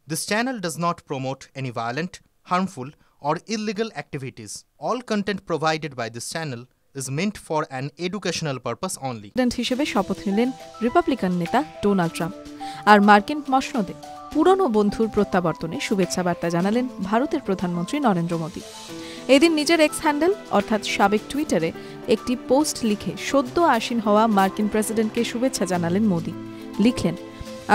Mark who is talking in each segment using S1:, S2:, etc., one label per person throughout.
S1: This channel does not promote any violent, harmful, or illegal activities. All content provided by this channel is meant for an educational purpose only.
S2: President হিসেবে শপথ নিলেন Republican নেতা Donald Trump. আর মার্কিন মসনদে পুরনো বন্ধুর প্রত্যাবর্তনে শুভেচ্ছা বার্তা জানালেন ভারতের প্রধানমন্ত্রী নরেন্দ্র মোদী। এদিন নিজের এক্স হ্যান্ডেল অর্থাৎ সাবেক টুইটারে একটি পোস্ট লিখে সদ্য আসীন হওয়া মার্কিন প্রেসিডেন্টকে শুভেচ্ছা জানালেন মোদী। লিখলেন,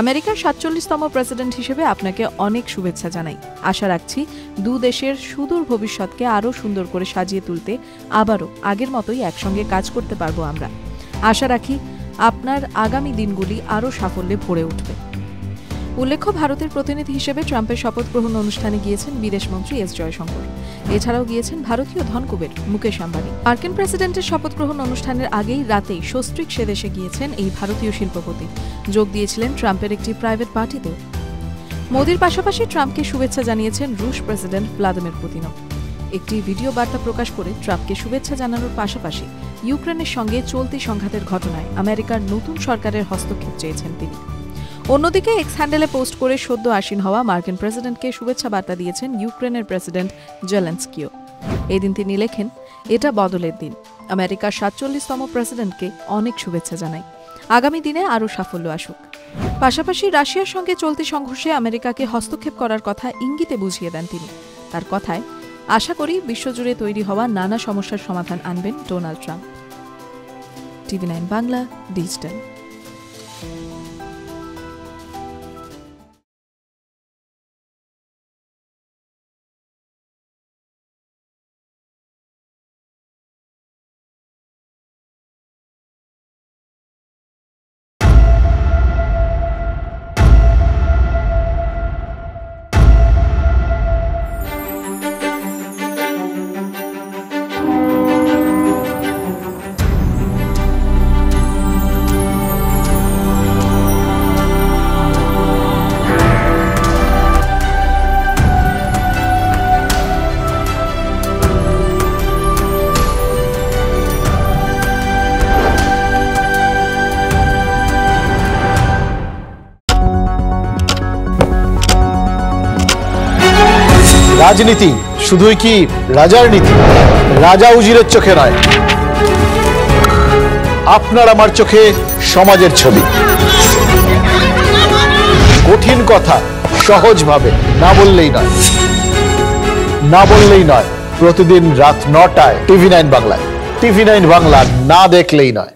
S2: আমেরিকার ৪৭তম প্রেসিডেন্ট হিসেবে আপনাকে অনেক শুভেচ্ছা জানাই। আশা রাখছি দু দেশের সুদূর ভবিষ্যৎকে আরও সুন্দর করে সাজিয়ে তুলতে আবারও আগের মতোই একসঙ্গে কাজ করতে পারবো আমরা। আশা রাখি আপনার আগামী দিনগুলি আরও সাফল্যে ভরে উঠবে। উল্লেখ্য, ভারতের প্রতিনিধি হিসেবে ট্রাম্পের শপথ গ্রহণ অনুষ্ঠানে গিয়েছেন বিদেশমন্ত্রী এস জয়শঙ্কর। এছাড়াও গিয়েছেন ভারতীয় ধনকুবের মুকেশ আম্বানি। মার্কিন প্রেসিডেন্টের শপথ গ্রহণ অনুষ্ঠানের আগেই রাতেই সস্ত্রীক সেদেশে গিয়েছেন এই ভারতীয় শিল্পপতি। যোগ দিয়েছিলেন ট্রাম্পের একটি প্রাইভেট পার্টিতেও। মোদির পাশাপাশি ট্রাম্পকে শুভেচ্ছা জানিয়েছেন রুশ প্রেসিডেন্ট ভ্লাদিমির পুতিনও। একটি ভিডিও বার্তা প্রকাশ করে ট্রাম্পকে শুভেচ্ছা জানানোর পাশাপাশি ইউক্রেনের সঙ্গে চলতি সংঘাতের ঘটনায় আমেরিকার নতুন সরকারের হস্তক্ষেপ চেয়েছেন তিনি। অন্যদিকে এক্স হ্যান্ডেলে পোস্ট করে সদ্য আসীন হওয়া মার্কিন প্রেসিডেন্টকে শুভেচ্ছা বার্তা দিয়েছেন ইউক্রেনের প্রেসিডেন্ট জেলেনস্কিও। এদিন তিনি লেখেন, এটা বদলের দিন। আমেরিকার ৪৭তম প্রেসিডেন্টকে অনেক শুভেচ্ছা জানাই। আগামী দিনে আরও সাফল্য আসুক। পাশাপাশি রাশিয়ার সঙ্গে চলতি সংঘর্ষে আমেরিকাকে হস্তক্ষেপ করার কথা ইঙ্গিতে বুঝিয়ে দেন তিনি। তার কথায়, আশা করি বিশ্বজুড়ে তৈরি হওয়া নানা সমস্যার সমাধান আনবেন ডোনাল্ড ট্রাম্প। টিভি9 বাংলা ডিজিটাল।
S3: রাজনীতি শুধুই কি রাজার নীতি? রাজা উজিরের চোখে নয়, আপনার আমার চোখে সমাজের ছবি। কঠিন কথা সহজভাবে না বললেই নয়। প্রতিদিন রাত ৯টায় টিভি9 বাংলায়। টিভি9 বাংলা না দেখলেই নয়।